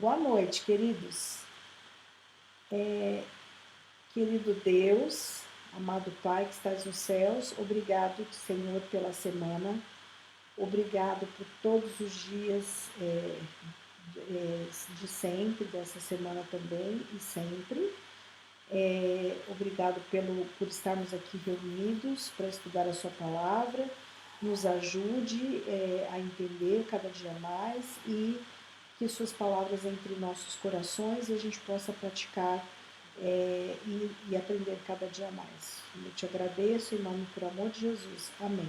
Boa noite, queridos. Querido Deus, amado Pai que estás nos céus, obrigado, Senhor, pela semana. Obrigado por todos os dias de sempre, dessa semana também e sempre. Obrigado por estarmos aqui reunidos para estudar a sua palavra. Nos ajude a entender cada dia mais e que suas palavras entrem em nossos corações e a gente possa praticar e aprender cada dia mais. Eu te agradeço em nome por amor de Jesus. Amém.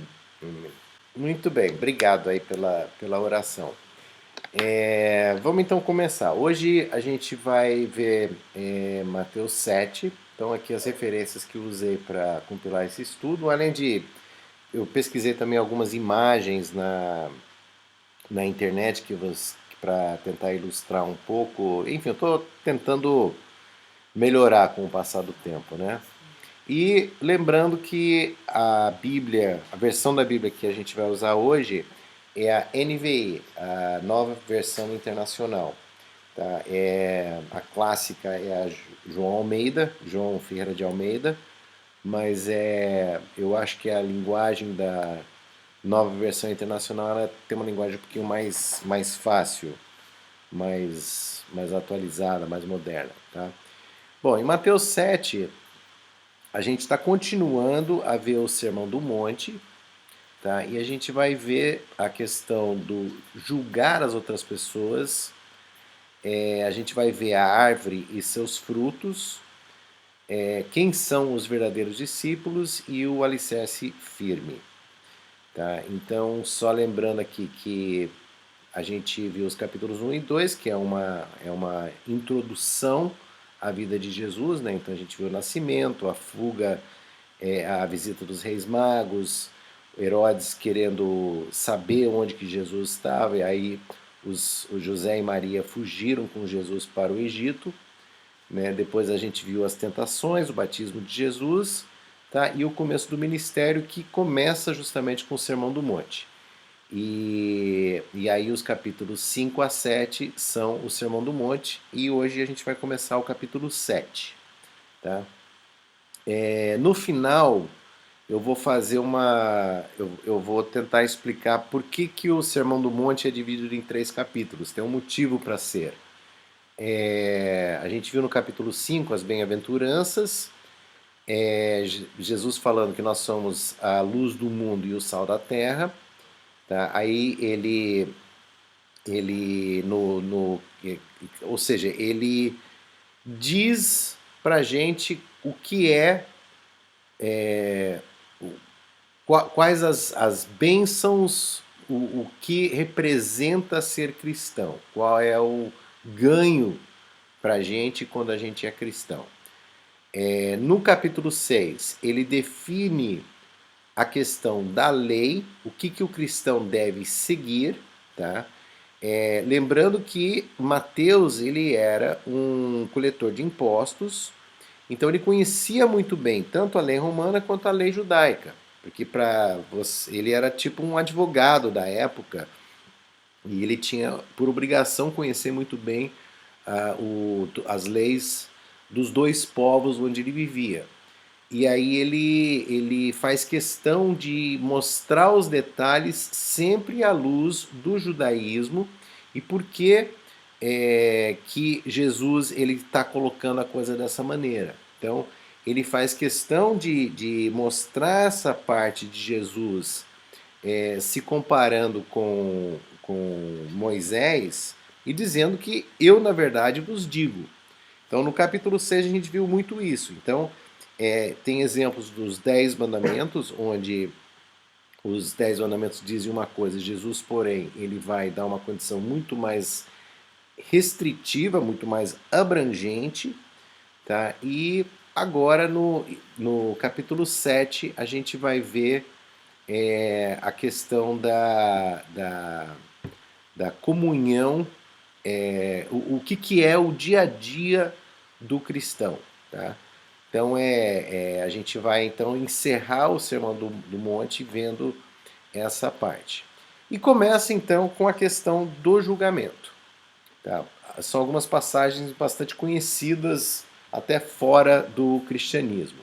Muito bem, obrigado aí pela oração. Vamos então começar. Hoje a gente vai ver Mateus 7. Então aqui as referências que eu usei para compilar esse estudo. Além de, eu pesquisei também algumas imagens na internet para tentar ilustrar um pouco. Enfim, eu estou tentando melhorar com o passar do tempo, né? E lembrando que a Bíblia, a versão da Bíblia que a gente vai usar hoje é a NVI, a Nova Versão Internacional. Tá? A clássica é a João Almeida, João Ferreira de Almeida, mas eu acho que a linguagem da Nova Versão Internacional ela tem uma linguagem um pouquinho mais fácil, mais atualizada, mais moderna. Tá? Bom, em Mateus 7, a gente está continuando a ver o Sermão do Monte, tá? E a gente vai ver a questão do julgar as outras pessoas, a gente vai ver a árvore e seus frutos, quem são os verdadeiros discípulos e o alicerce firme. Tá? Então, só lembrando aqui que a gente viu os capítulos 1 e 2, que é uma introdução à vida de Jesus, né? Então a gente viu o nascimento, a fuga, a visita dos reis magos, Herodes querendo saber onde que Jesus estava, e aí o José e Maria fugiram com Jesus para o Egito. Né? Depois a gente viu as tentações, o batismo de Jesus, tá? E o começo do ministério, que começa justamente com o Sermão do Monte. E aí os capítulos 5 a 7 são o Sermão do Monte, e hoje a gente vai começar o capítulo 7. Tá? No final, eu vou fazer uma. Eu vou tentar explicar por que o Sermão do Monte é dividido em três capítulos. Tem um motivo para ser. A gente viu no capítulo 5 as bem-aventuranças, Jesus falando que nós somos a luz do mundo e o sal da terra. Tá? Aí ele ou seja, ele diz pra gente o que quais as bênçãos, o que representa ser cristão, qual é o ganho para a gente quando a gente é cristão. No capítulo 6, ele define a questão da lei, o que o cristão deve seguir, tá? Lembrando que Mateus ele era um coletor de impostos, então ele conhecia muito bem tanto a lei romana quanto a lei judaica, porque ele era tipo um advogado da época e ele tinha por obrigação conhecer muito bem as leis dos dois povos onde ele vivia. E aí ele faz questão de mostrar os detalhes sempre à luz do judaísmo e por que Jesus ele está colocando a coisa dessa maneira. Então ele faz questão de mostrar essa parte de Jesus se comparando com Moisés e dizendo que eu, na verdade, vos digo. Então, no capítulo 6 a gente viu muito isso. Então, tem exemplos dos 10 mandamentos, onde os 10 mandamentos dizem uma coisa, Jesus, porém, ele vai dar uma condição muito mais restritiva, muito mais abrangente. Tá? E agora, no capítulo 7, a gente vai ver a questão da comunhão, o que é o dia a dia do cristão. Tá? Então a gente vai então encerrar o Sermão do Monte vendo essa parte. E começa então com a questão do julgamento. Tá? São algumas passagens bastante conhecidas até fora do cristianismo.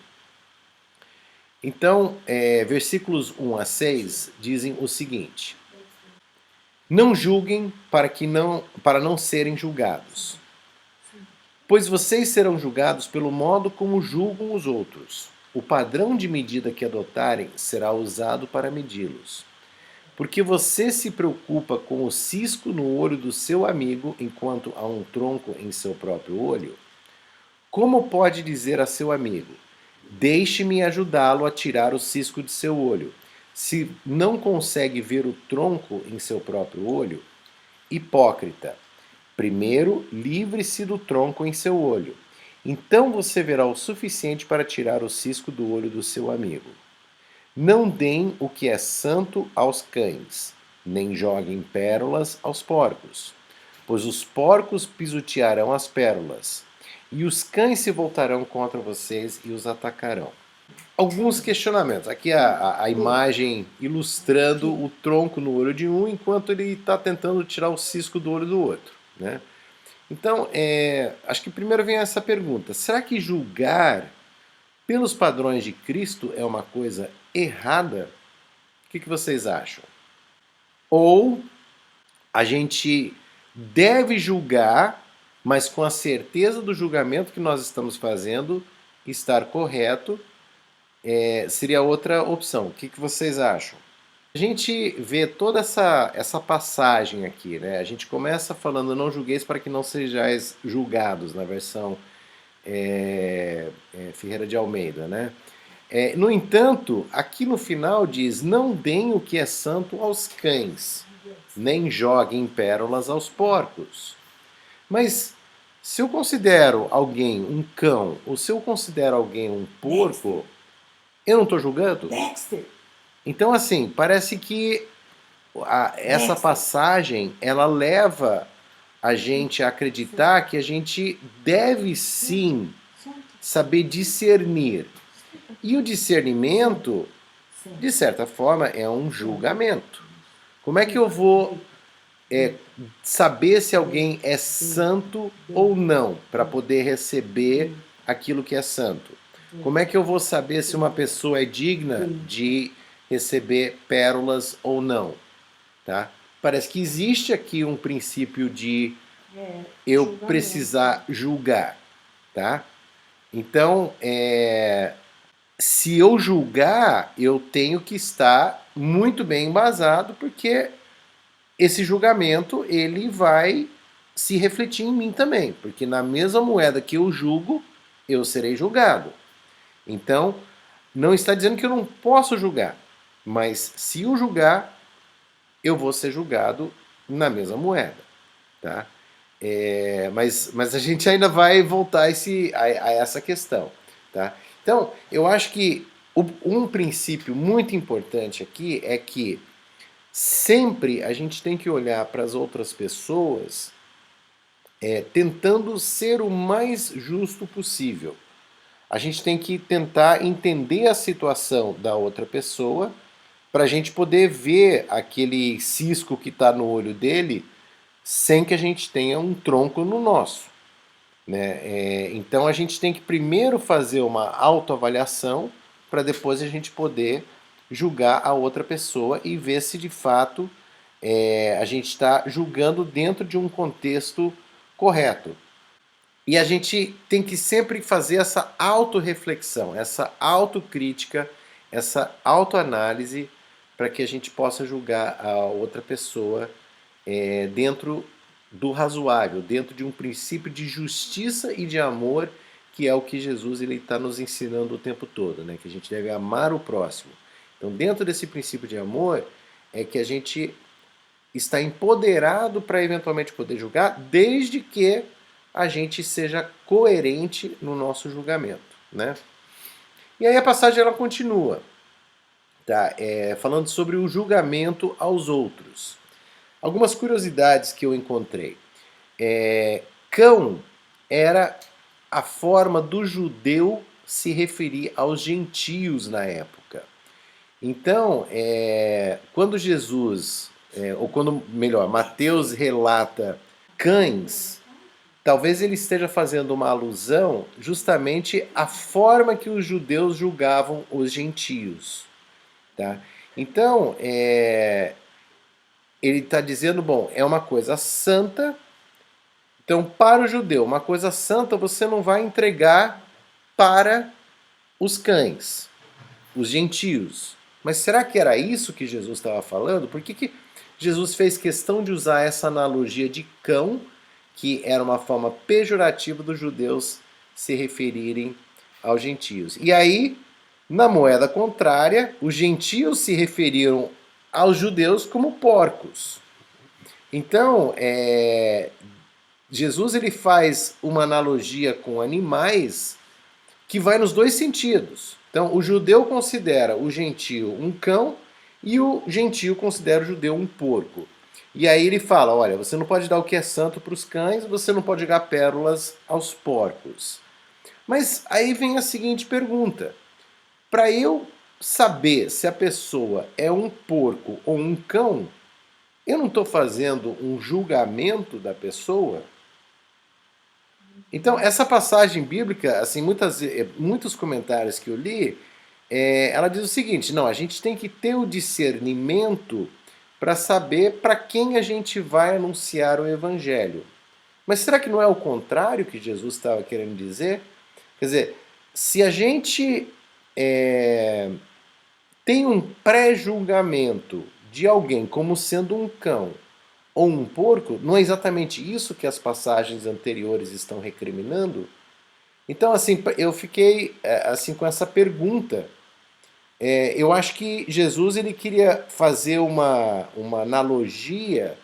Então, versículos 1 a 6 dizem o seguinte: Não julguem para não serem julgados, pois vocês serão julgados pelo modo como julgam os outros. O padrão de medida que adotarem será usado para medi-los. Porque você se preocupa com o cisco no olho do seu amigo enquanto há um tronco em seu próprio olho? Como pode dizer a seu amigo: Deixe-me ajudá-lo a tirar o cisco de seu olho, se não consegue ver o tronco em seu próprio olho? Hipócrita! Primeiro, livre-se do tronco em seu olho. Então você verá o suficiente para tirar o cisco do olho do seu amigo. Não deem o que é santo aos cães, nem joguem pérolas aos porcos, pois os porcos pisotearão as pérolas, e os cães se voltarão contra vocês e os atacarão. Alguns questionamentos. Aqui a imagem ilustrando o tronco no olho de um, enquanto ele está tentando tirar o cisco do olho do outro, né? Então, acho que primeiro vem essa pergunta: será que julgar pelos padrões de Cristo é uma coisa errada? O que vocês acham? Ou a gente deve julgar, mas com a certeza do julgamento que nós estamos fazendo estar correto, seria outra opção. O que vocês acham? A gente vê toda essa passagem aqui, né? A gente começa falando: não julgueis para que não sejais julgados, na versão Ferreira de Almeida, né? No entanto, aqui no final diz: não deem o que é santo aos cães, nem joguem pérolas aos porcos. Mas se eu considero alguém um cão, ou se eu considero alguém um porco, eu não estou julgando? Então, assim, parece que essa passagem, ela leva a gente a acreditar que a gente deve sim saber discernir. E o discernimento, de certa forma, é um julgamento. Como é que eu vou saber se alguém é santo ou não, para poder receber aquilo que é santo? Como é que eu vou saber se uma pessoa é digna de receber pérolas ou não? Tá? Parece que existe aqui um princípio de eu precisar julgar. Tá? Então, se eu julgar, eu tenho que estar muito bem embasado, porque esse julgamento ele vai se refletir em mim também, porque na mesma moeda que eu julgo, eu serei julgado. Então, não está dizendo que eu não posso julgar, mas se eu julgar, eu vou ser julgado na mesma moeda, tá? Mas a gente ainda vai voltar a essa questão, tá? Então, eu acho que um princípio muito importante aqui é que sempre a gente tem que olhar para as outras pessoas tentando ser o mais justo possível. A gente tem que tentar entender a situação da outra pessoa para a gente poder ver aquele cisco que está no olho dele sem que a gente tenha um tronco no nosso, né? Então a gente tem que primeiro fazer uma autoavaliação para depois a gente poder julgar a outra pessoa e ver se de fato a gente está julgando dentro de um contexto correto. E a gente tem que sempre fazer essa autorreflexão, essa autocrítica, essa autoanálise para que a gente possa julgar a outra pessoa dentro do razoável, dentro de um princípio de justiça e de amor, que é o que Jesus está nos ensinando o tempo todo, né? Que a gente deve amar o próximo. Então, dentro desse princípio de amor, é que a gente está empoderado para eventualmente poder julgar, desde que a gente seja coerente no nosso julgamento, né? E aí a passagem ela continua, tá? Falando sobre o julgamento aos outros. Algumas curiosidades que eu encontrei. Cão era a forma do judeu se referir aos gentios na época. Então, quando Jesus, ou quando, melhor, Mateus relata cães, talvez ele esteja fazendo uma alusão justamente à forma que os judeus julgavam os gentios. Tá? Então, ele está dizendo, bom, é uma coisa santa. Então, para o judeu, uma coisa santa você não vai entregar para os cães, os gentios. Mas será que era isso que Jesus estava falando? Por que Jesus fez questão de usar essa analogia de cão, que era uma forma pejorativa dos judeus se referirem aos gentios? E aí, na moeda contrária, os gentios se referiram aos judeus como porcos. Então, Jesus ele faz uma analogia com animais que vai nos dois sentidos. Então, o judeu considera o gentio um cão e o gentio considera o judeu um porco. E aí ele fala, olha, você não pode dar o que é santo para os cães, você não pode jogar pérolas aos porcos. Mas aí vem a seguinte pergunta. Para eu saber se a pessoa é um porco ou um cão, eu não estou fazendo um julgamento da pessoa? Então, essa passagem bíblica, assim, muitos comentários que eu li, ela diz o seguinte, não, a gente tem que ter o discernimento para saber para quem a gente vai anunciar o evangelho. Mas será que não é o contrário que Jesus estava querendo dizer? Quer dizer, se a gente tem um pré-julgamento de alguém como sendo um cão ou um porco, não é exatamente isso que as passagens anteriores estão recriminando? Então, assim, eu fiquei assim com essa pergunta. Eu acho que Jesus ele queria fazer uma analogia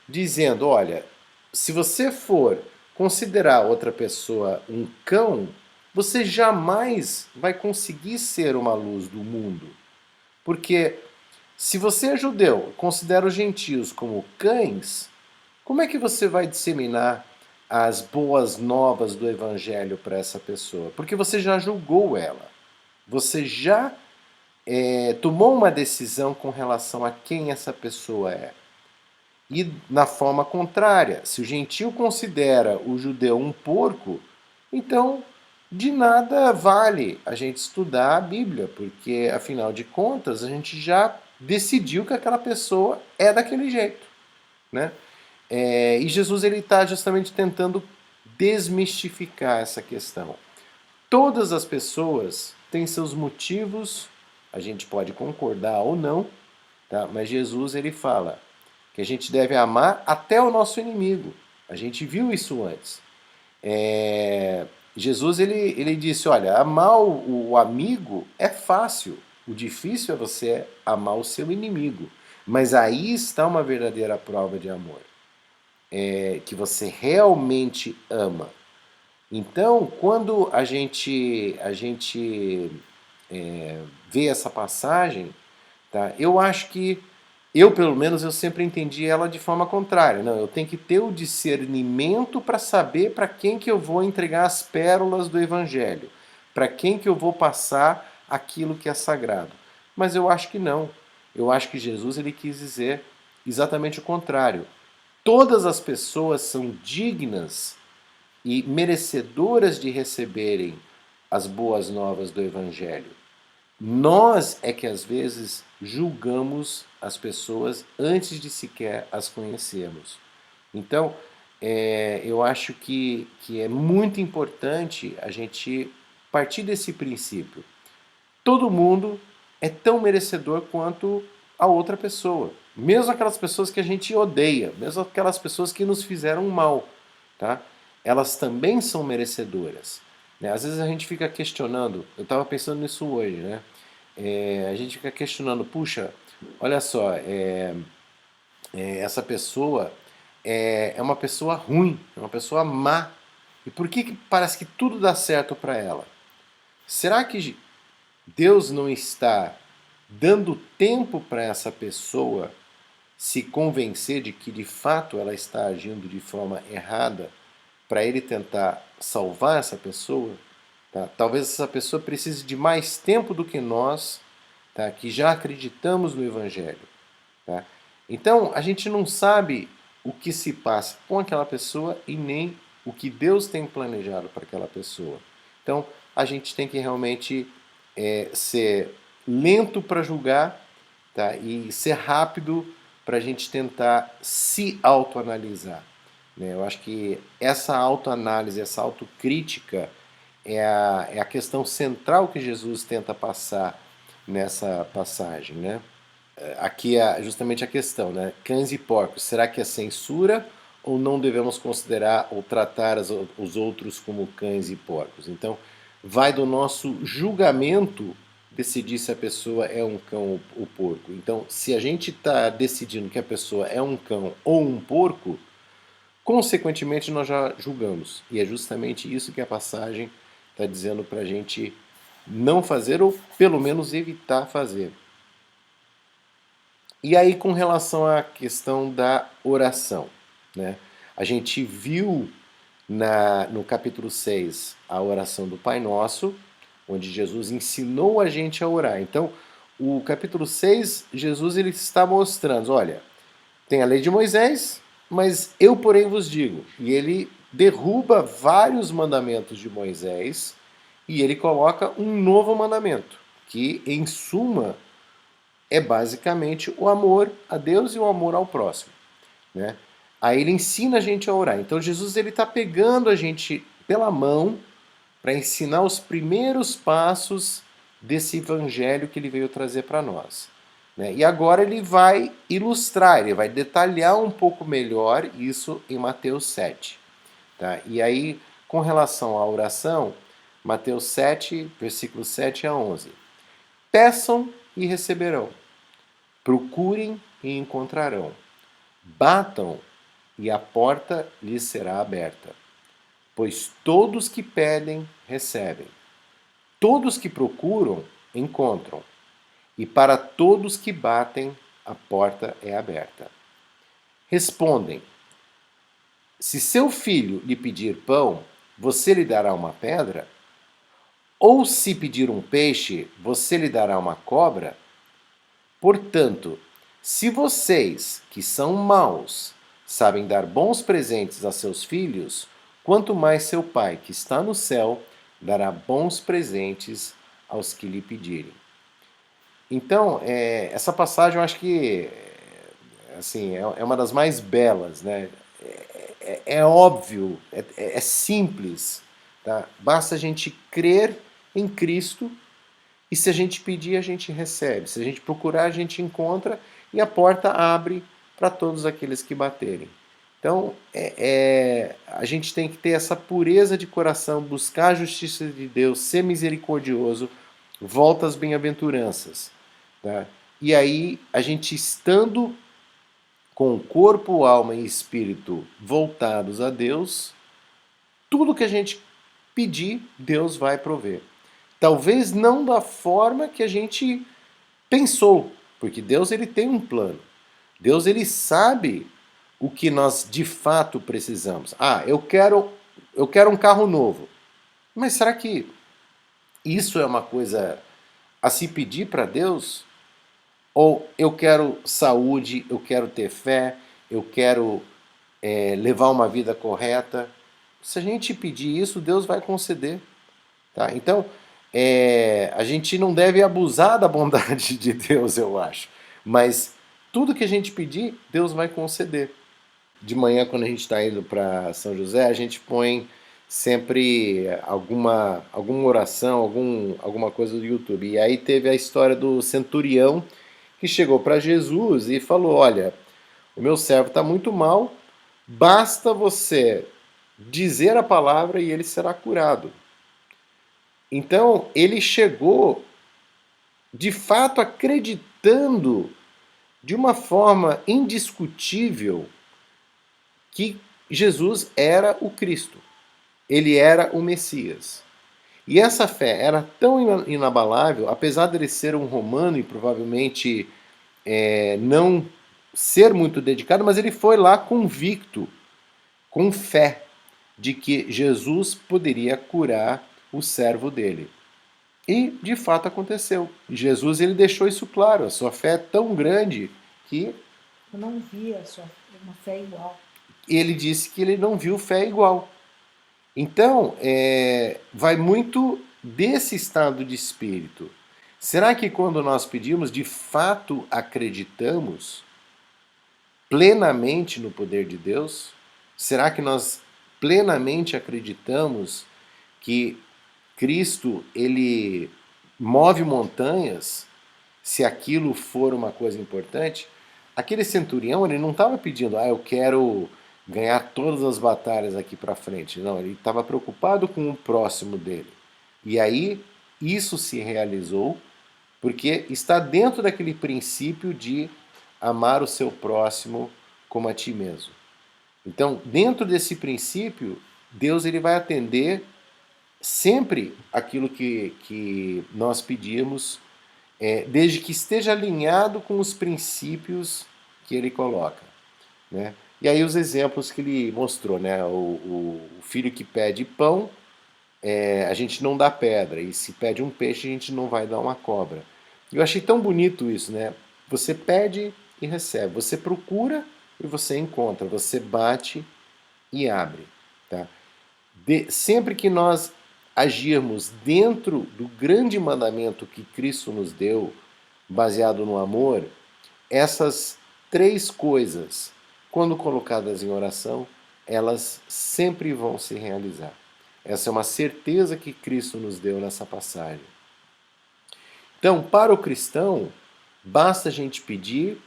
dizendo, olha, se você for considerar outra pessoa um cão, você jamais vai conseguir ser uma luz do mundo. Porque se você é judeu, considera os gentios como cães, como é que você vai disseminar as boas novas do evangelho para essa pessoa? Porque você já julgou ela. Você já tomou uma decisão com relação a quem essa pessoa é. E na forma contrária, se o gentio considera o judeu um porco, então de nada vale a gente estudar a Bíblia, porque afinal de contas a gente já decidiu que aquela pessoa é daquele jeito, né? E Jesus ele está justamente tentando desmistificar essa questão. Todas as pessoas têm seus motivos, a gente pode concordar ou não, tá? Mas Jesus ele fala que a gente deve amar até o nosso inimigo. A gente viu isso antes. Jesus ele disse, olha, amar o amigo é fácil, o difícil é você amar o seu inimigo. Mas aí está uma verdadeira prova de amor, que você realmente ama. Então, quando a gente vê essa passagem, tá, eu acho que pelo menos, eu sempre entendi ela de forma contrária. Não, eu tenho que ter o discernimento para saber para quem que eu vou entregar as pérolas do Evangelho, para quem que eu vou passar aquilo que é sagrado. Mas eu acho que não. Eu acho que Jesus ele quis dizer exatamente o contrário. Todas as pessoas são dignas e merecedoras de receberem as boas novas do Evangelho. Nós é que às vezes julgamos as pessoas antes de sequer as conhecermos. Então, eu acho que é muito importante a gente partir desse princípio. Todo mundo é tão merecedor quanto a outra pessoa. Mesmo aquelas pessoas que a gente odeia, mesmo aquelas pessoas que nos fizeram mal, tá? Elas também são merecedoras. Às vezes a gente fica questionando, eu estava pensando nisso hoje, né? A gente fica questionando, puxa, olha só, essa pessoa é uma pessoa ruim, é uma pessoa má. E por que parece que tudo dá certo para ela? Será que Deus não está dando tempo para essa pessoa se convencer de que de fato ela está agindo de forma errada para ele tentar salvar essa pessoa? Tá? Talvez essa pessoa precise de mais tempo do que nós, tá? Que já acreditamos no Evangelho. Tá? Então, a gente não sabe o que se passa com aquela pessoa e nem o que Deus tem planejado para aquela pessoa. Então, a gente tem que realmente ser lento para julgar, tá? E ser rápido para a gente tentar se autoanalisar, né? Eu acho que essa autoanálise, essa autocrítica é a questão central que Jesus tenta passar nessa passagem, né? Aqui é justamente a questão, né? Cães e porcos, será que é censura ou não devemos considerar ou tratar os outros como cães e porcos? Então, vai do nosso julgamento decidir se a pessoa é um cão ou porco. Então, se a gente está decidindo que a pessoa é um cão ou um porco, consequentemente nós já julgamos. E é justamente isso que a passagem está dizendo para a gente não fazer ou pelo menos evitar fazer. E aí, com relação à questão da oração, né? A gente viu no capítulo 6 a oração do Pai Nosso, onde Jesus ensinou a gente a orar. Então, o capítulo 6, Jesus ele está mostrando, olha, tem a lei de Moisés, mas eu, porém, vos digo. E ele derruba vários mandamentos de Moisés e ele coloca um novo mandamento, que, em suma, é basicamente o amor a Deus e o amor ao próximo, né? Aí ele ensina a gente a orar. Então Jesus ele está pegando a gente pela mão para ensinar os primeiros passos desse evangelho que ele veio trazer para nós, né? E agora ele vai ilustrar, ele vai detalhar um pouco melhor isso em Mateus 7. Tá? E aí, com relação à oração, Mateus 7, versículos 7 a 11. Peçam e receberão. Procurem e encontrarão. Batam e a porta lhes será aberta. Pois todos que pedem, recebem. Todos que procuram, encontram. E para todos que batem, a porta é aberta. Respondem: se seu filho lhe pedir pão, você lhe dará uma pedra? Ou se pedir um peixe, você lhe dará uma cobra? Portanto, se vocês, que são maus, sabem dar bons presentes a seus filhos, quanto mais seu Pai, que está no céu, dará bons presentes aos que lhe pedirem. Então, essa passagem eu acho que assim, é uma das mais belas, né? É óbvio, é simples, tá? Basta a gente crer em Cristo e se a gente pedir, a gente recebe. Se a gente procurar, a gente encontra e a porta abre para todos aqueles que baterem. Então, a gente tem que ter essa pureza de coração, buscar a justiça de Deus, ser misericordioso, volta às bem-aventuranças. Tá? E aí, a gente estando com o corpo, alma e espírito voltados a Deus, tudo que a gente pedir, Deus vai prover. Talvez não da forma que a gente pensou, porque Deus ele tem um plano. Deus ele sabe o que nós de fato precisamos. Ah, eu quero um carro novo. Mas será que isso é uma coisa a se pedir para Deus? Ou eu quero saúde, eu quero ter fé, eu quero levar uma vida correta? Se a gente pedir isso, Deus vai conceder. Tá? Então, a gente não deve abusar da bondade de Deus, eu acho. Mas tudo que a gente pedir, Deus vai conceder. De manhã, quando a gente está indo para São José, a gente põe sempre alguma oração, alguma coisa do YouTube. E aí teve a história do centurião que chegou para Jesus e falou: olha, o meu servo está muito mal, basta você dizer a palavra e ele será curado. Então, ele chegou, de fato, acreditando de uma forma indiscutível que Jesus era o Cristo. Ele era o Messias. E essa fé era tão inabalável, apesar de ele ser um romano e provavelmente não ser muito dedicado, mas ele foi lá convicto, com fé, de que Jesus poderia curar o servo dele. E de fato aconteceu. Jesus ele deixou isso claro. A sua fé é tão grande que Eu não vi a sua, uma fé igual. Ele disse que ele não viu fé igual. Então, vai muito desse estado de espírito. Será que quando nós pedimos, de fato acreditamos plenamente no poder de Deus? Será que nós plenamente acreditamos que Cristo, ele move montanhas se aquilo for uma coisa importante? Aquele centurião, ele não estava pedindo, eu quero ganhar todas as batalhas aqui para frente. Não, ele estava preocupado com o próximo dele. E aí, isso se realizou porque está dentro daquele princípio de amar o seu próximo como a ti mesmo. Então, dentro desse princípio, Deus ele vai atender sempre aquilo que nós pedimos, desde que esteja alinhado com os princípios que ele coloca, né? E aí os exemplos que ele mostrou, né? O filho que pede pão, a gente não dá pedra, e se pede um peixe, a gente não vai dar uma cobra. Eu achei tão bonito isso, né? Você pede e recebe, você procura e você encontra, você bate e abre, tá? Sempre que nós agirmos dentro do grande mandamento que Cristo nos deu, baseado no amor, essas três coisas, quando colocadas em oração, elas sempre vão se realizar. Essa é uma certeza que Cristo nos deu nessa passagem. Então, para o cristão, basta a gente pedir,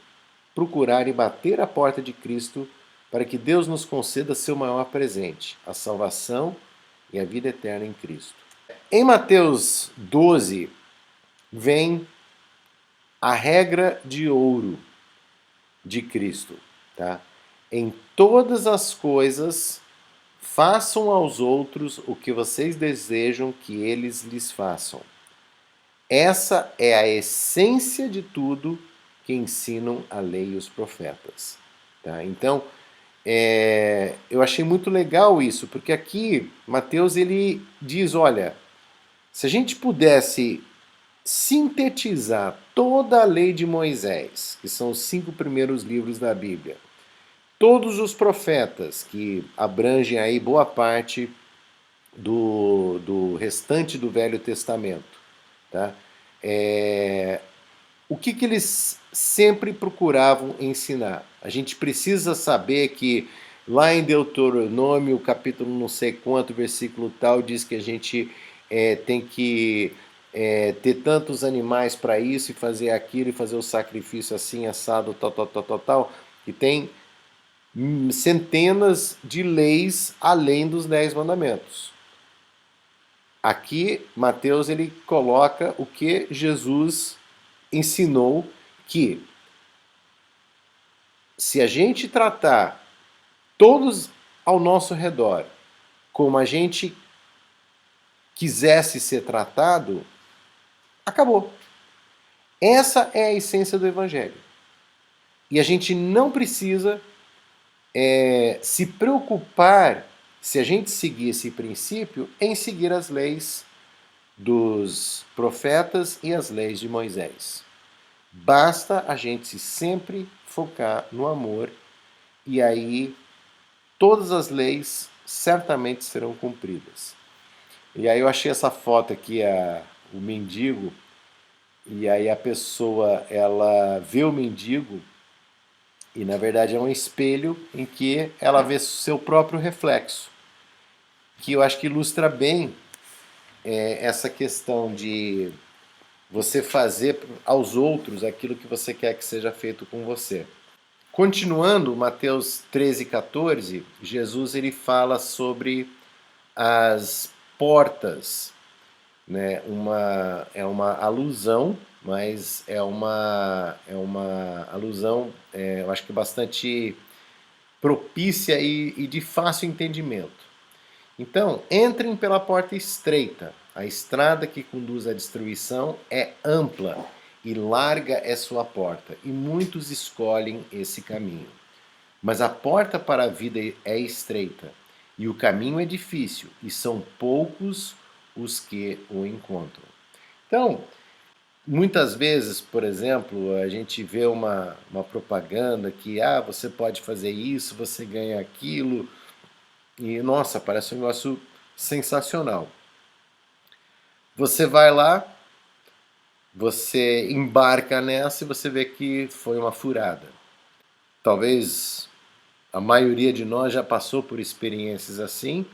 procurar e bater a porta de Cristo para que Deus nos conceda seu maior presente, a salvação e a vida eterna em Cristo. Em Mateus 12, vem a regra de ouro de Cristo, tá? Em todas as coisas, façam aos outros o que vocês desejam que eles lhes façam. Essa é a essência de tudo que ensinam a lei e os profetas. Tá? Então, eu achei muito legal isso, porque aqui Mateus ele diz, olha, se a gente pudesse sintetizar toda a lei de Moisés, que são os 5 primeiros livros da Bíblia, todos os profetas, que abrangem aí boa parte do restante do Velho Testamento, tá? O que eles sempre procuravam ensinar? A gente precisa saber que lá em Deuteronômio, capítulo não sei quanto, versículo tal, diz que a gente tem que ter tantos animais para isso e fazer aquilo e fazer o sacrifício assim, assado, tal, tal, tal, tal, tal. E tem centenas de leis além dos 10 mandamentos. Aqui, Mateus ele coloca o que Jesus ensinou, que se a gente tratar todos ao nosso redor como a gente quisesse ser tratado, acabou. Essa é a essência do Evangelho. E a gente não precisa se preocupar, se a gente seguir esse princípio, em seguir as leis dos profetas e as leis de Moisés. Basta a gente sempre focar no amor e aí todas as leis certamente serão cumpridas. E aí eu achei essa foto aqui, o mendigo, e aí a pessoa ela vê o mendigo e na verdade é um espelho em que ela vê seu próprio reflexo, que eu acho que ilustra bem essa questão de você fazer aos outros aquilo que você quer que seja feito com você. Continuando, Mateus 13,14, Jesus ele fala sobre as portas, né? É uma alusão, mas é uma alusão, eu acho que bastante propícia e de fácil entendimento. Então, entrem pela porta estreita. A estrada que conduz à destruição é ampla e larga é sua porta, e muitos escolhem esse caminho. Mas a porta para a vida é estreita, e o caminho é difícil, e são poucos os que o encontram. Então, Muitas vezes, por exemplo, a gente vê uma propaganda que você pode fazer isso, você ganha aquilo, e nossa, parece um negócio sensacional. Você vai lá, você embarca nessa e você vê que foi uma furada. Talvez a maioria de nós já passou por experiências assim,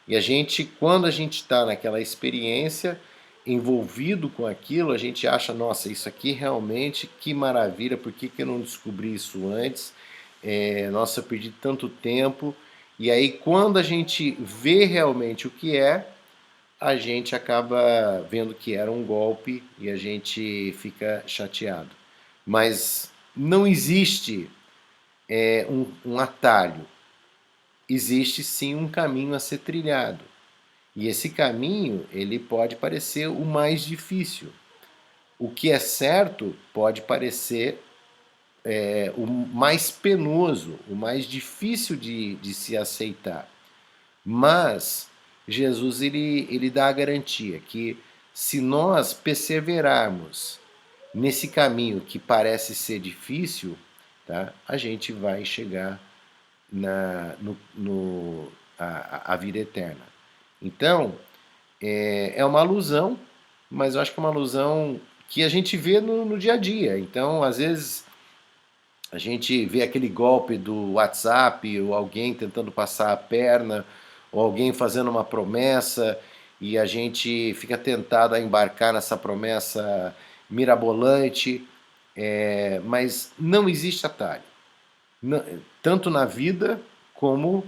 e a gente, quando a gente está naquela experiência, envolvido com aquilo, a gente acha, nossa, isso aqui realmente, que maravilha, por que eu não descobri isso antes? Nossa, eu perdi tanto tempo. E aí, quando a gente vê realmente o que é, a gente acaba vendo que era um golpe e a gente fica chateado. Mas não existe um atalho, existe sim um caminho a ser trilhado. E esse caminho, ele pode parecer o mais difícil. O que é certo pode parecer o mais penoso, o mais difícil de se aceitar. Mas Jesus ele dá a garantia que se nós perseverarmos nesse caminho que parece ser difícil, tá, a gente vai chegar a vida eterna. Então, é uma alusão, mas eu acho que é uma alusão que a gente vê no dia a dia. Então, às vezes, a gente vê aquele golpe do WhatsApp, ou alguém tentando passar a perna, ou alguém fazendo uma promessa, e a gente fica tentado a embarcar nessa promessa mirabolante, mas não existe atalho. Tanto na vida como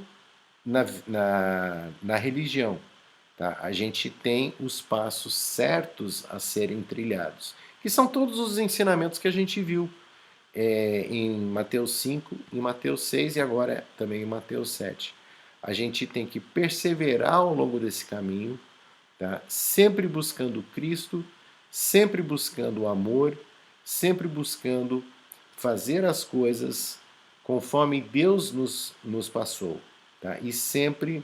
na religião. Tá? A gente tem os passos certos a serem trilhados, que são todos os ensinamentos que a gente viu em Mateus 5, em Mateus 6 e agora também em Mateus 7. A gente tem que perseverar ao longo desse caminho, tá? Sempre buscando Cristo, sempre buscando o amor, sempre buscando fazer as coisas conforme Deus nos passou, tá? E sempre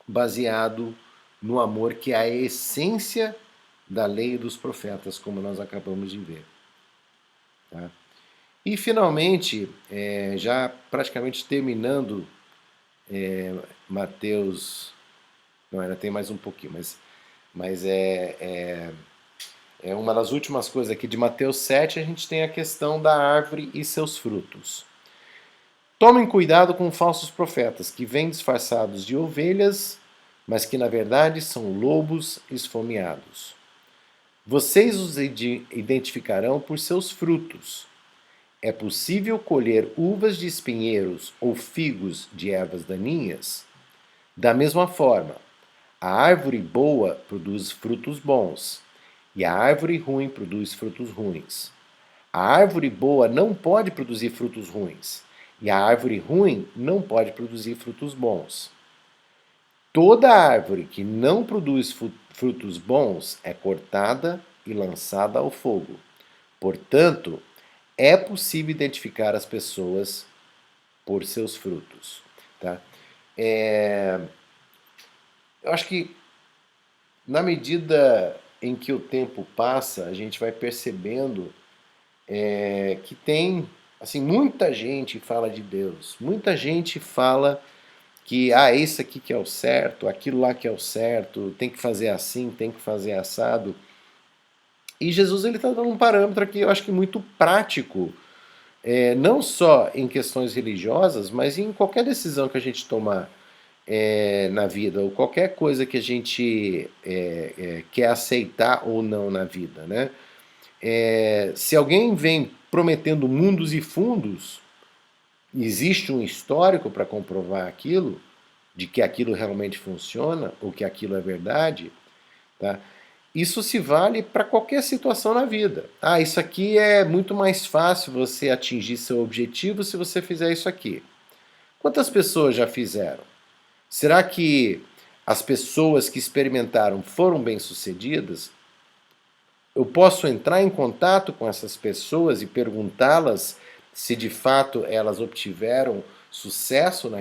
baseado no amor, que é a essência da lei e dos profetas, como nós acabamos de ver. Tá? E finalmente, já praticamente terminando Mateus, não, ainda tem mais um pouquinho, mas é uma das últimas coisas aqui de Mateus 7, a gente tem a questão da árvore e seus frutos. Tomem cuidado com falsos profetas, que vêm disfarçados de ovelhas, mas que na verdade são lobos esfomeados. Vocês os identificarão por seus frutos. É possível colher uvas de espinheiros ou figos de ervas daninhas? Da mesma forma, a árvore boa produz frutos bons, e a árvore ruim produz frutos ruins. A árvore boa não pode produzir frutos ruins, e a árvore ruim não pode produzir frutos bons. Toda árvore que não produz frutos bons é cortada e lançada ao fogo. Portanto, é possível identificar as pessoas por seus frutos. Tá? Eu acho que na medida em que o tempo passa, a gente vai percebendo que tem assim muita gente fala de Deus, muita gente fala que isso aqui que é o certo, aquilo lá que é o certo, tem que fazer assim, tem que fazer assado. E Jesus ele está dando um parâmetro aqui, eu acho que muito prático, não só em questões religiosas, mas em qualquer decisão que a gente tomar na vida, ou qualquer coisa que a gente quer aceitar ou não na vida, né? Se alguém vem prometendo mundos e fundos, existe um histórico para comprovar aquilo, de que aquilo realmente funciona, ou que aquilo é verdade, tá? Isso se vale para qualquer situação na vida. Isso aqui é muito mais fácil você atingir seu objetivo se você fizer isso aqui. Quantas pessoas já fizeram? Será que as pessoas que experimentaram foram bem-sucedidas? Eu posso entrar em contato com essas pessoas e perguntá-las se de fato elas obtiveram sucesso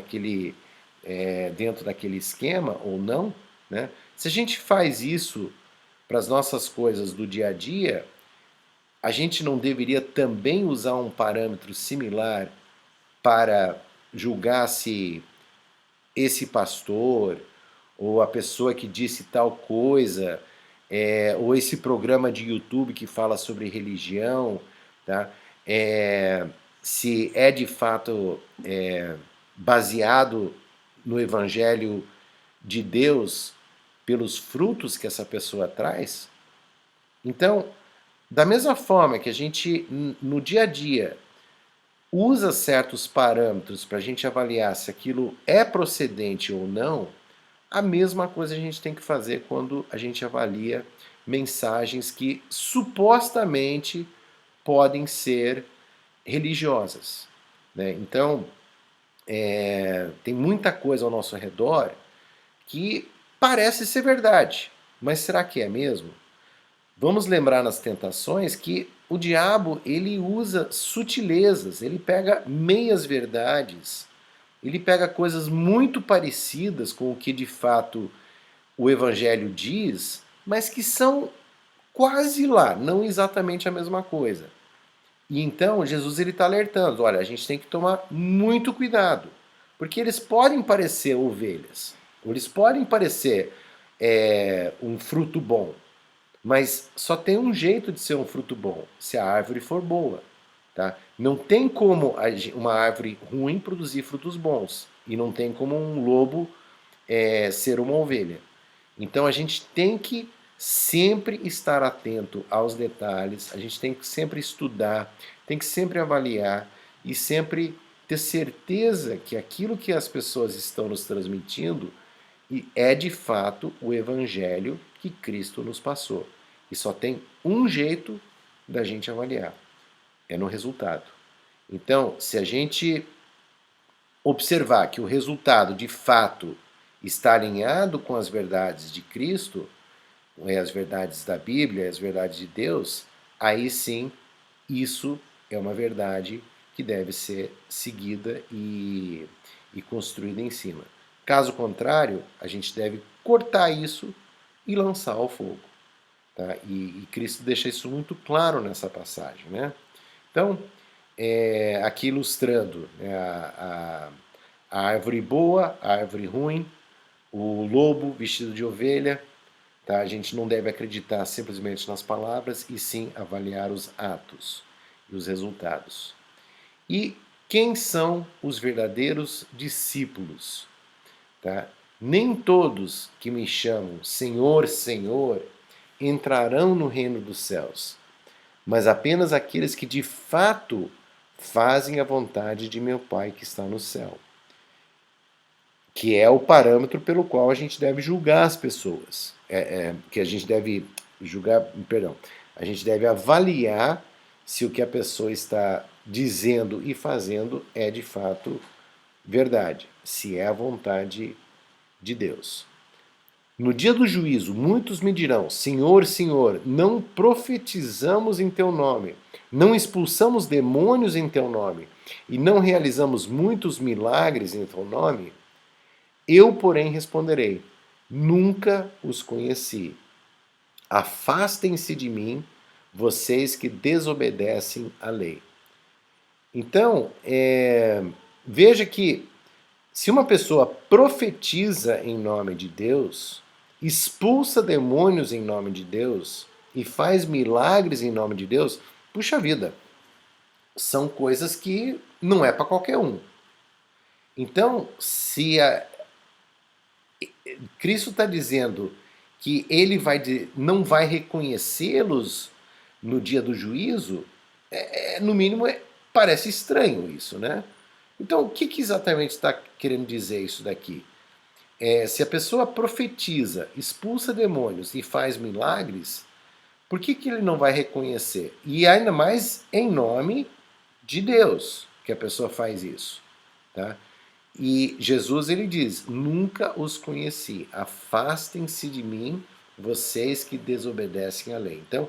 dentro daquele esquema ou não, né? Se a gente faz isso para as nossas coisas do dia a dia, a gente não deveria também usar um parâmetro similar para julgar se esse pastor ou a pessoa que disse tal coisa, ou esse programa de YouTube que fala sobre religião, tá? É, se é de fato baseado no Evangelho de Deus pelos frutos que essa pessoa traz. Então, da mesma forma que a gente no dia a dia usa certos parâmetros para a gente avaliar se aquilo é procedente ou não, a mesma coisa a gente tem que fazer quando a gente avalia mensagens que supostamente podem ser religiosas, né? Então, tem muita coisa ao nosso redor que parece ser verdade, mas será que é mesmo? Vamos lembrar nas tentações que o diabo ele usa sutilezas, ele pega meias verdades, ele pega coisas muito parecidas com o que de fato o Evangelho diz, mas que são quase lá, não exatamente a mesma coisa. E então Jesus ele está alertando, olha, a gente tem que tomar muito cuidado, porque eles podem parecer ovelhas, ou eles podem parecer um fruto bom, mas só tem um jeito de ser um fruto bom, se a árvore for boa. Tá? Não tem como uma árvore ruim produzir frutos bons, e não tem como um lobo ser uma ovelha. Então a gente tem que sempre estar atento aos detalhes, a gente tem que sempre estudar, tem que sempre avaliar e sempre ter certeza que aquilo que as pessoas estão nos transmitindo é de fato o evangelho que Cristo nos passou. E só tem um jeito da gente avaliar, é no resultado. Então, se a gente observar que o resultado de fato está alinhado com as verdades de Cristo, as verdades da Bíblia, as verdades de Deus, aí sim isso é uma verdade que deve ser seguida e construída em cima. Caso contrário, a gente deve cortar isso e lançar ao fogo. Tá? E Cristo deixa isso muito claro nessa passagem. Né? Então, aqui ilustrando, né, a árvore boa, a árvore ruim, o lobo vestido de ovelha. Tá? A gente não deve acreditar simplesmente nas palavras e sim avaliar os atos e os resultados. E quem são os verdadeiros discípulos? Tá? Nem todos que me chamam Senhor, Senhor entrarão no reino dos céus, mas apenas aqueles que de fato fazem a vontade de meu Pai que está no céu, que é o parâmetro pelo qual a gente deve julgar as pessoas, que a gente deve julgar, perdão, a gente deve avaliar se o que a pessoa está dizendo e fazendo é de fato verdade, se é a vontade de Deus. No dia do juízo, muitos me dirão: Senhor, Senhor, não profetizamos em teu nome, não expulsamos demônios em teu nome, e não realizamos muitos milagres em teu nome? Eu, porém, responderei: nunca os conheci. Afastem-se de mim, vocês que desobedecem à lei. Então, veja que se uma pessoa profetiza em nome de Deus, expulsa demônios em nome de Deus e faz milagres em nome de Deus, puxa vida, são coisas que não é para qualquer um. Então, se Cristo está dizendo que ele não vai reconhecê-los no dia do juízo, no mínimo parece estranho isso, né? Então, o que exatamente está querendo dizer isso daqui? Se a pessoa profetiza, expulsa demônios e faz milagres, por que ele não vai reconhecer? E ainda mais em nome de Deus que a pessoa faz isso. Tá? E Jesus ele diz: nunca os conheci, afastem-se de mim, vocês que desobedecem à lei. Então,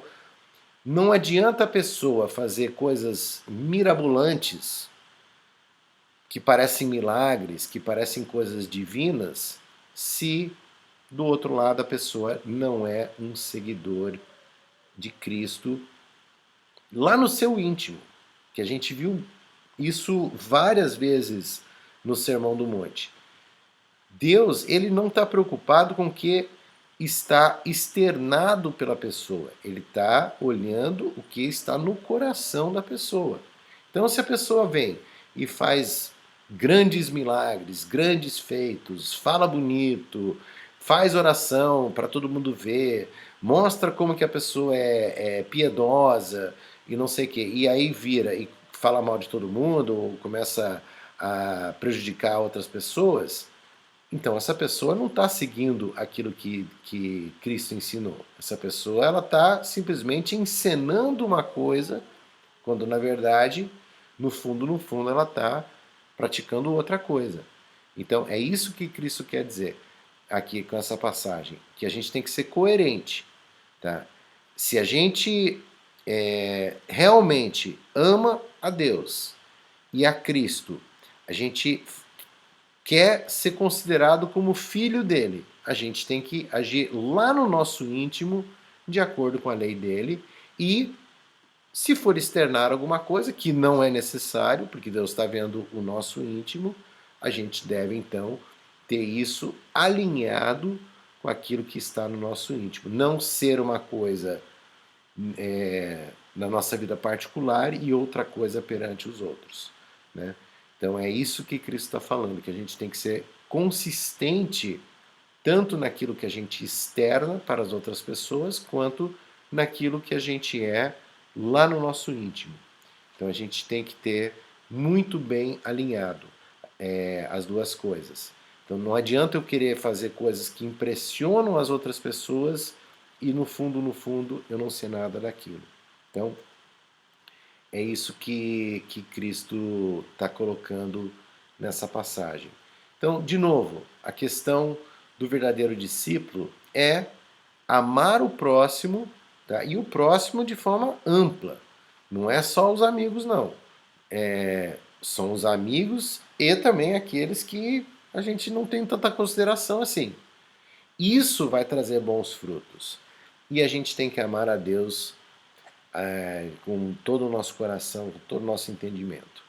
não adianta a pessoa fazer coisas mirabolantes, que parecem milagres, que parecem coisas divinas, se do outro lado a pessoa não é um seguidor de Cristo lá no seu íntimo, que a gente viu isso várias vezes no Sermão do Monte. Deus, ele não está preocupado com o que está externado pela pessoa. Ele está olhando o que está no coração da pessoa. Então, se a pessoa vem e faz grandes milagres, grandes feitos, fala bonito, faz oração para todo mundo ver, mostra como que a pessoa é piedosa e não sei o quê, e aí vira e fala mal de todo mundo, ou começa a prejudicar outras pessoas, então essa pessoa não está seguindo aquilo que Cristo ensinou. Essa pessoa ela está simplesmente encenando uma coisa, quando na verdade, no fundo, ela está praticando outra coisa. Então é isso que Cristo quer dizer aqui com essa passagem, que a gente tem que ser coerente, tá? Se a gente realmente ama a Deus e a Cristo, a gente quer ser considerado como filho dele. A gente tem que agir lá no nosso íntimo, de acordo com a lei dele, e se for externar alguma coisa, que não é necessário, porque Deus está vendo o nosso íntimo, a gente deve então ter isso alinhado com aquilo que está no nosso íntimo. Não ser uma coisa na nossa vida particular e outra coisa perante os outros, né? Então é isso que Cristo está falando, que a gente tem que ser consistente tanto naquilo que a gente externa para as outras pessoas, quanto naquilo que a gente é lá no nosso íntimo. Então a gente tem que ter muito bem alinhado as duas coisas. Então não adianta eu querer fazer coisas que impressionam as outras pessoas e no fundo, eu não sei nada daquilo. Então é isso que Cristo está colocando nessa passagem. Então, de novo, a questão do verdadeiro discípulo é amar o próximo, tá? E o próximo de forma ampla. Não é só os amigos, não. São os amigos e também aqueles que a gente não tem tanta consideração assim. Isso vai trazer bons frutos. E a gente tem que amar a Deus com todo o nosso coração, com todo o nosso entendimento.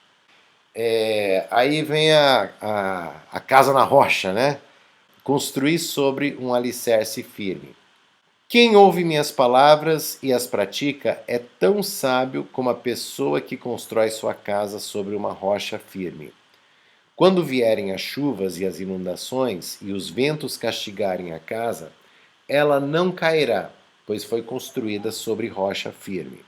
Aí vem a casa na rocha, né? Construir sobre um alicerce firme. Quem ouve minhas palavras e as pratica é tão sábio como a pessoa que constrói sua casa sobre uma rocha firme. Quando vierem as chuvas e as inundações e os ventos castigarem a casa, ela não cairá, pois foi construída sobre rocha firme.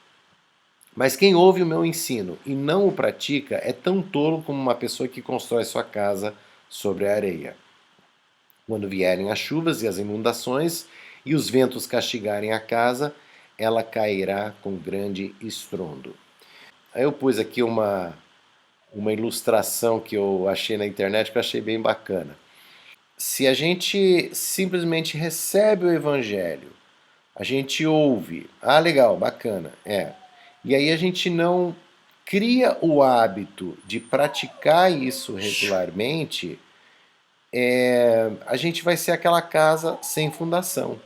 Mas quem ouve o meu ensino e não o pratica é tão tolo como uma pessoa que constrói sua casa sobre a areia. Quando vierem as chuvas e as inundações e os ventos castigarem a casa, ela cairá com grande estrondo. Aí eu pus aqui uma ilustração que eu achei na internet que eu achei bem bacana. Se a gente simplesmente recebe o evangelho, a gente ouve, legal, bacana, e aí a gente não cria o hábito de praticar isso regularmente, a gente vai ser aquela casa sem fundação.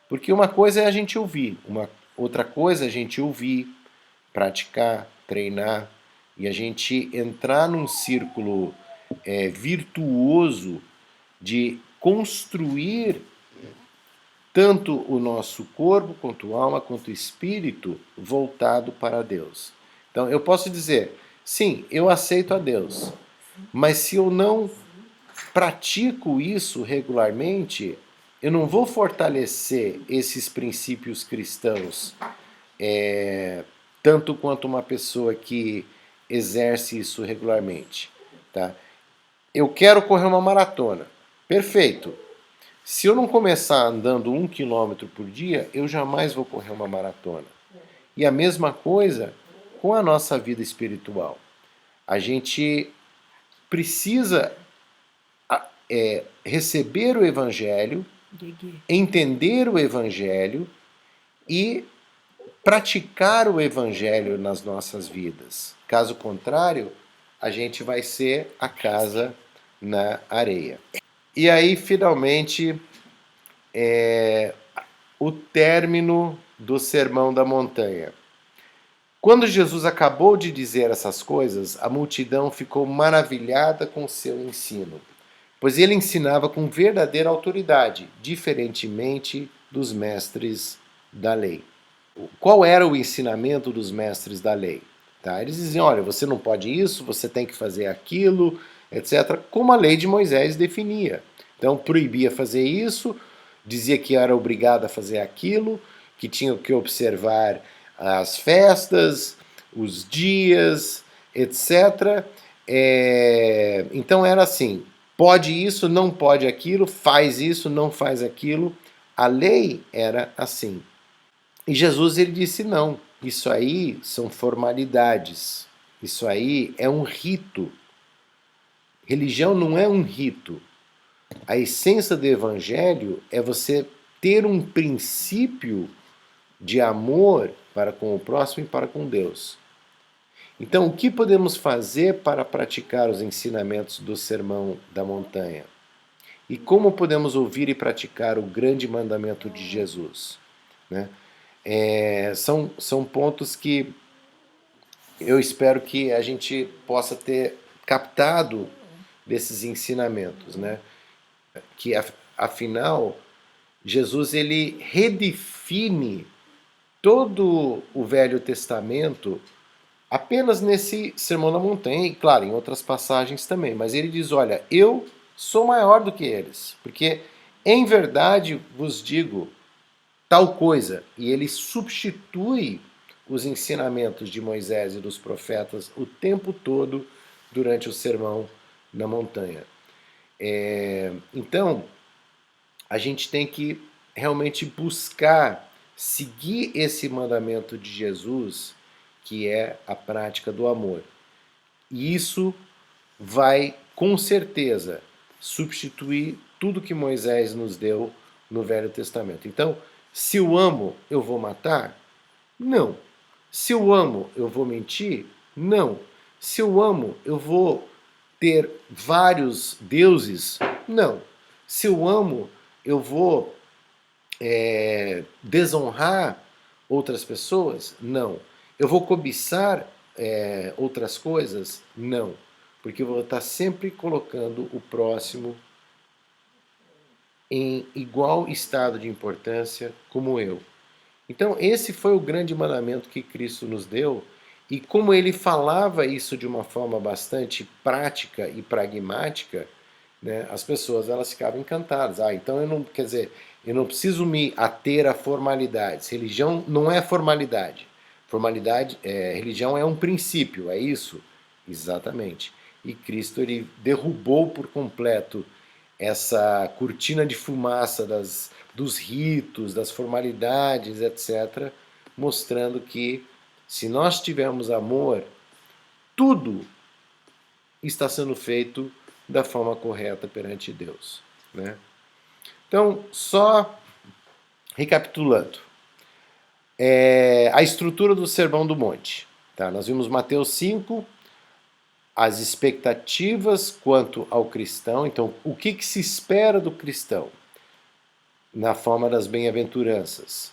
Porque uma coisa é a gente ouvir, uma outra coisa é a gente ouvir, praticar, treinar, e a gente entrar num círculo virtuoso de construir tanto o nosso corpo, quanto alma, quanto espírito voltado para Deus. Então eu posso dizer, sim, eu aceito a Deus, mas se eu não pratico isso regularmente, eu não vou fortalecer esses princípios cristãos tanto quanto uma pessoa que exerce isso regularmente. Tá? Eu quero correr uma maratona. Perfeito. Se eu não começar andando 1 quilômetro por dia, eu jamais vou correr uma maratona. E a mesma coisa com a nossa vida espiritual. A gente precisa receber o Evangelho, entender o Evangelho e praticar o Evangelho nas nossas vidas. Caso contrário, a gente vai ser a casa na areia. E aí, finalmente, o término do Sermão da Montanha. Quando Jesus acabou de dizer essas coisas, a multidão ficou maravilhada com seu ensino, pois ele ensinava com verdadeira autoridade, diferentemente dos mestres da lei. Qual era o ensinamento dos mestres da lei? Tá? Eles diziam, olha, você não pode isso, você tem que fazer aquilo, etc., como a lei de Moisés definia. Então proibia fazer isso, dizia que era obrigado a fazer aquilo, que tinha que observar as festas, os dias, etc. Então era assim, pode isso, não pode aquilo, faz isso, não faz aquilo. A lei era assim. E Jesus ele disse não, isso aí são formalidades, isso aí é um rito. Religião não é um rito. A essência do evangelho é você ter um princípio de amor para com o próximo e para com Deus. Então, o que podemos fazer para praticar os ensinamentos do Sermão da Montanha? E como podemos ouvir e praticar o grande mandamento de Jesus? Né? São pontos que eu espero que a gente possa ter captado desses ensinamentos, né? Que afinal Jesus ele redefine todo o Velho Testamento apenas nesse Sermão da Montanha e claro, em outras passagens também, mas ele diz, olha, eu sou maior do que eles, porque em verdade vos digo tal coisa, e ele substitui os ensinamentos de Moisés e dos profetas o tempo todo durante o Sermão na Montanha. Então, a gente tem que realmente buscar seguir esse mandamento de Jesus, que é a prática do amor. E isso vai, com certeza, substituir tudo que Moisés nos deu no Velho Testamento. Então, se eu amo, eu vou matar? Não. Se eu amo, eu vou mentir? Não. Se eu amo, eu vou ter vários deuses? Não. Se eu amo, eu vou desonrar outras pessoas? Não. Eu vou cobiçar outras coisas? Não. Porque eu vou estar sempre colocando o próximo em igual estado de importância como eu. Então, esse foi o grande mandamento que Cristo nos deu, e como ele falava isso de uma forma bastante prática e pragmática, né, as pessoas elas ficavam encantadas. Ah, então eu não, quer dizer, eu não preciso me ater a formalidades. Religião não é formalidade. Religião é um princípio, é isso? Exatamente. E Cristo ele derrubou por completo essa cortina de fumaça dos ritos, das formalidades, etc., mostrando que se nós tivermos amor, tudo está sendo feito da forma correta perante Deus. Né? Então, só recapitulando, a estrutura do Sermão do Monte. Tá? Nós vimos Mateus 5, as expectativas quanto ao cristão. Então, o que se espera do cristão na forma das bem-aventuranças?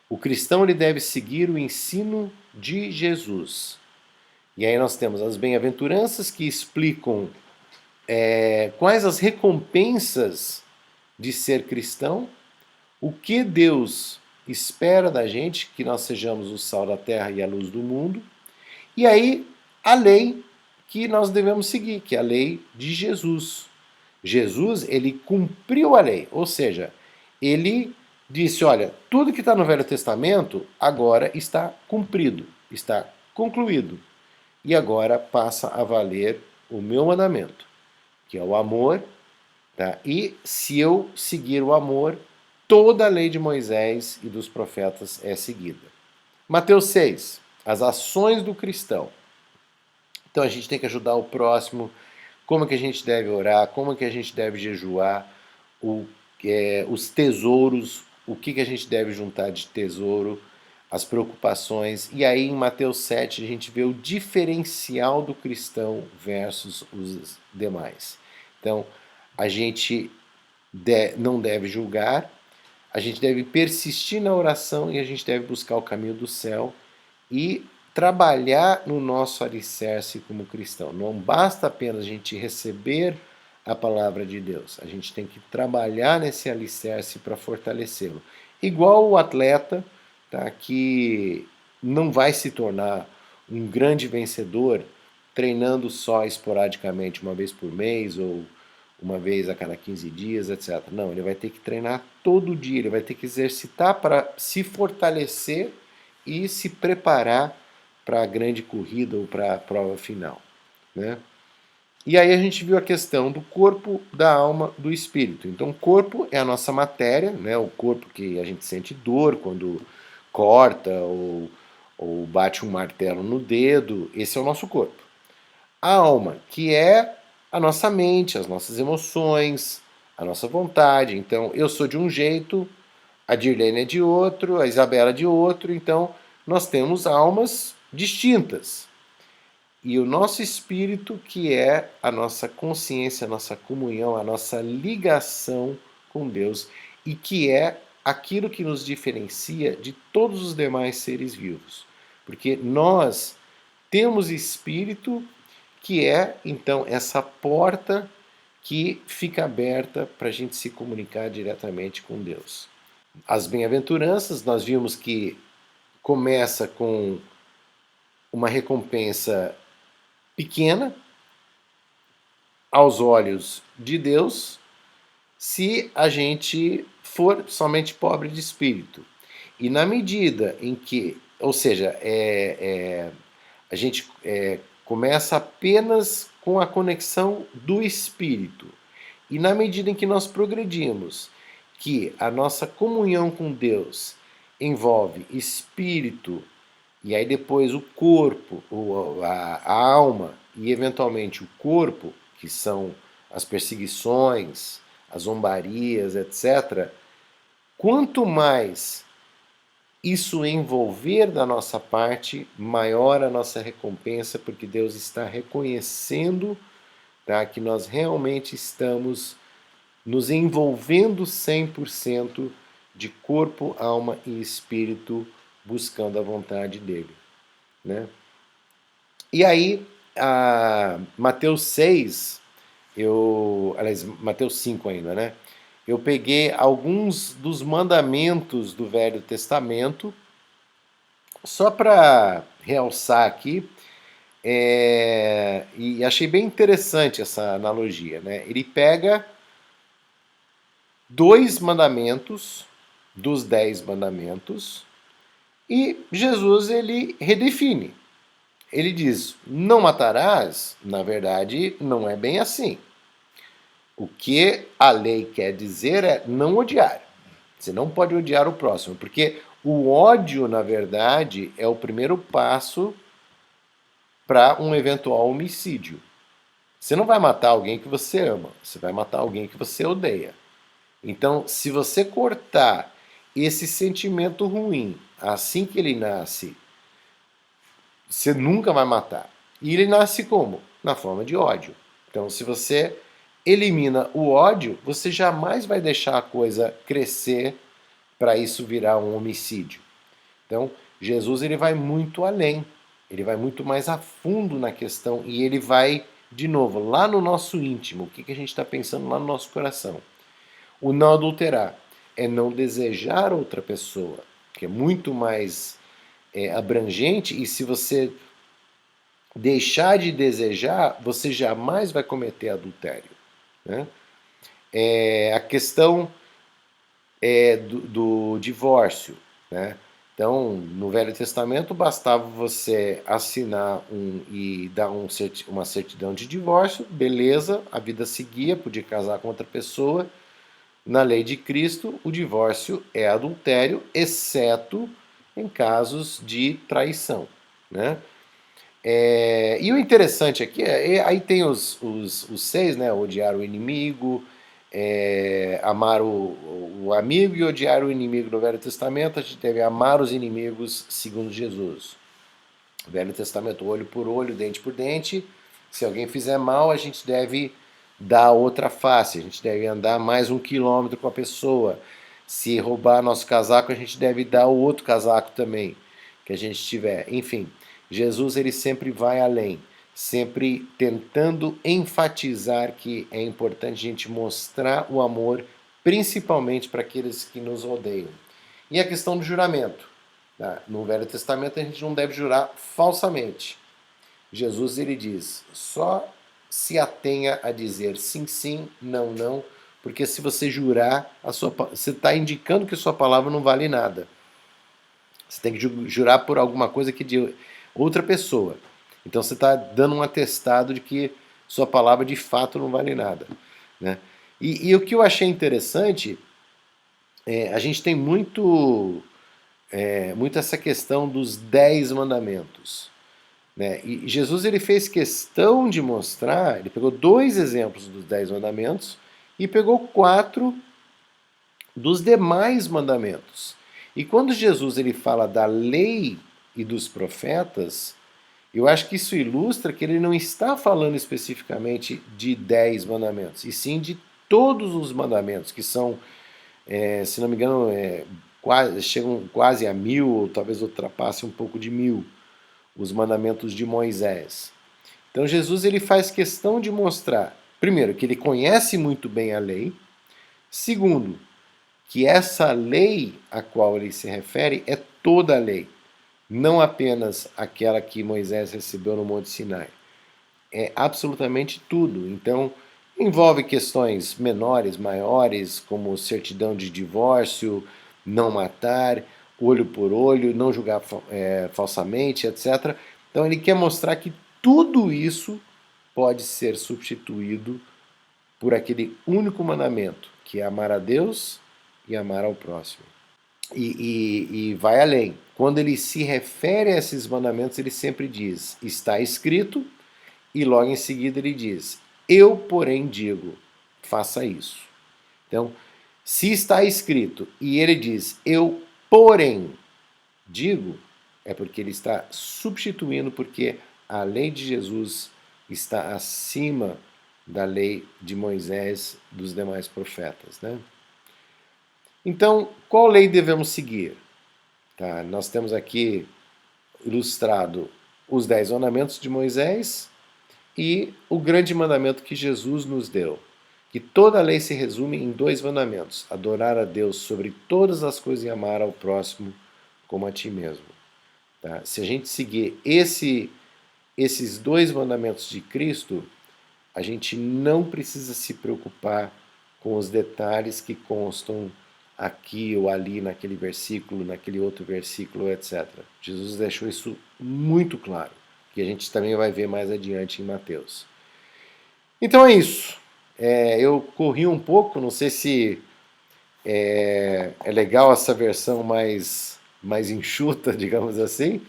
O cristão ele deve seguir o ensino de Jesus. E aí nós temos as bem-aventuranças que explicam quais as recompensas de ser cristão, o que Deus espera da gente, que nós sejamos o sal da terra e a luz do mundo, e aí a lei que nós devemos seguir, que é a lei de Jesus. Jesus, ele cumpriu a lei, ou seja, ele disse, olha, tudo que está no Velho Testamento agora está cumprido, está concluído, e agora passa a valer o meu mandamento, que é o amor, tá? E se eu seguir o amor, toda a lei de Moisés e dos profetas é seguida. Mateus 6, as ações do cristão. Então a gente tem que ajudar o próximo, como que a gente deve orar, como que a gente deve jejuar, os tesouros, o que a gente deve juntar de tesouro, as preocupações. E aí em Mateus 7 a gente vê o diferencial do cristão versus os demais. Então a gente não deve julgar, a gente deve persistir na oração e a gente deve buscar o caminho do céu e trabalhar no nosso alicerce como cristão. Não basta apenas a gente receber a palavra de Deus, a gente tem que trabalhar nesse alicerce para fortalecê-lo. Igual o atleta, tá, que não vai se tornar um grande vencedor treinando só esporadicamente uma vez por mês ou uma vez a cada 15 dias, etc. Não, ele vai ter que treinar todo dia, ele vai ter que exercitar para se fortalecer e se preparar para a grande corrida ou para a prova final, né? E aí a gente viu a questão do corpo, da alma, do espírito. Então o corpo é a nossa matéria, né? O corpo que a gente sente dor quando corta ou bate um martelo no dedo, esse é o nosso corpo. A alma, que é a nossa mente, as nossas emoções, a nossa vontade. Então eu sou de um jeito, a Dirlene é de outro, a Isabela de outro, então nós temos almas distintas. E o nosso espírito, que é a nossa consciência, a nossa comunhão, a nossa ligação com Deus, e que é aquilo que nos diferencia de todos os demais seres vivos. Porque nós temos espírito, que é então essa porta que fica aberta para a gente se comunicar diretamente com Deus. As bem-aventuranças, nós vimos que começa com uma recompensa pequena aos olhos de Deus se a gente for somente pobre de espírito. E na medida em que, ou seja, a gente começa apenas com a conexão do espírito. E na medida em que nós progredimos, que a nossa comunhão com Deus envolve espírito, e aí depois o corpo, a alma e eventualmente o corpo, que são as perseguições, as zombarias, etc. Quanto mais isso envolver da nossa parte, maior a nossa recompensa, porque Deus está reconhecendo, tá, que nós realmente estamos nos envolvendo 100% de corpo, alma e espírito, buscando a vontade dele, né? E aí, Mateus 6, aliás, Mateus 5 ainda, né? Eu peguei alguns dos mandamentos do Velho Testamento, só para realçar aqui, e achei bem interessante essa analogia, né? Ele pega 2 mandamentos dos 10 mandamentos e Jesus ele redefine. Ele diz: não matarás, na verdade, não é bem assim. O que a lei quer dizer é não odiar. Você não pode odiar o próximo, porque o ódio, na verdade, é o primeiro passo para um eventual homicídio. Você não vai matar alguém que você ama, você vai matar alguém que você odeia. Então, se você cortar esse sentimento ruim assim que ele nasce, você nunca vai matar. E ele nasce como? Na forma de ódio. Então, se você elimina o ódio, você jamais vai deixar a coisa crescer para isso virar um homicídio. Então, Jesus ele vai muito além. Ele vai muito mais a fundo na questão e ele vai, de novo, lá no nosso íntimo. O que a gente está pensando lá no nosso coração? O não adulterar é não desejar outra pessoa, que é muito mais abrangente, e se você deixar de desejar, você jamais vai cometer adultério, né? A questão do divórcio, né? Então, no Velho Testamento, bastava você assinar e dar uma certidão de divórcio, beleza, a vida seguia, podia casar com outra pessoa. Na lei de Cristo, o divórcio é adultério, exceto em casos de traição, né? E o interessante aqui aí tem os 6, né? Odiar o inimigo, amar o amigo e odiar o inimigo no Velho Testamento. A gente deve amar os inimigos segundo Jesus. Velho Testamento, olho por olho, dente por dente. Se alguém fizer mal, a gente deve dar outra face, a gente deve andar mais 1 quilômetro com a pessoa. Se roubar nosso casaco, a gente deve dar o outro casaco também que a gente tiver. Enfim, Jesus ele sempre vai além, sempre tentando enfatizar que é importante a gente mostrar o amor, principalmente para aqueles que nos rodeiam. E a questão do juramento. Tá? No Velho Testamento a gente não deve jurar falsamente. Jesus ele diz, só se atenha a dizer sim, sim, não, não, porque se você jurar, você está indicando que sua palavra não vale nada. Você tem que jurar por alguma coisa que de outra pessoa. Então você está dando um atestado de que sua palavra de fato não vale nada. Né? E o que eu achei interessante, a gente tem muito essa questão dos 10 mandamentos. Né? E Jesus ele fez questão de mostrar, ele pegou 2 exemplos dos 10 mandamentos e pegou 4 dos demais mandamentos. E quando Jesus ele fala da lei e dos profetas, eu acho que isso ilustra que ele não está falando especificamente de 10 mandamentos, e sim de todos os mandamentos, que são, se não me engano, chegam quase a 1000, ou talvez ultrapasse um pouco de 1000, os mandamentos de Moisés. Então Jesus ele faz questão de mostrar, primeiro, que ele conhece muito bem a lei, segundo, que essa lei a qual ele se refere é toda a lei, não apenas aquela que Moisés recebeu no Monte Sinai. É absolutamente tudo. Então, envolve questões menores, maiores, como certidão de divórcio, não matar, olho por olho, não julgar falsamente, etc. Então, ele quer mostrar que tudo isso pode ser substituído por aquele único mandamento, que é amar a Deus e amar ao próximo. E vai além. Quando ele se refere a esses mandamentos, ele sempre diz, está escrito, e logo em seguida ele diz, eu, porém, digo, faça isso. Então, se está escrito e ele diz, eu, porém, digo, é porque ele está substituindo, porque a lei de Jesus está acima da lei de Moisés, dos demais profetas, né? Então, qual lei devemos seguir? Tá, nós temos aqui ilustrado os 10 mandamentos de Moisés e o grande mandamento que Jesus nos deu, que toda a lei se resume em 2 mandamentos: adorar a Deus sobre todas as coisas e amar ao próximo como a ti mesmo. Tá? Se a gente seguir esses 2 mandamentos de Cristo, a gente não precisa se preocupar com os detalhes que constam aqui ou ali naquele versículo, naquele outro versículo, etc. Jesus deixou isso muito claro, que a gente também vai ver mais adiante em Mateus. Então é isso. Eu corri um pouco, não sei se é legal essa versão mais enxuta, digamos assim,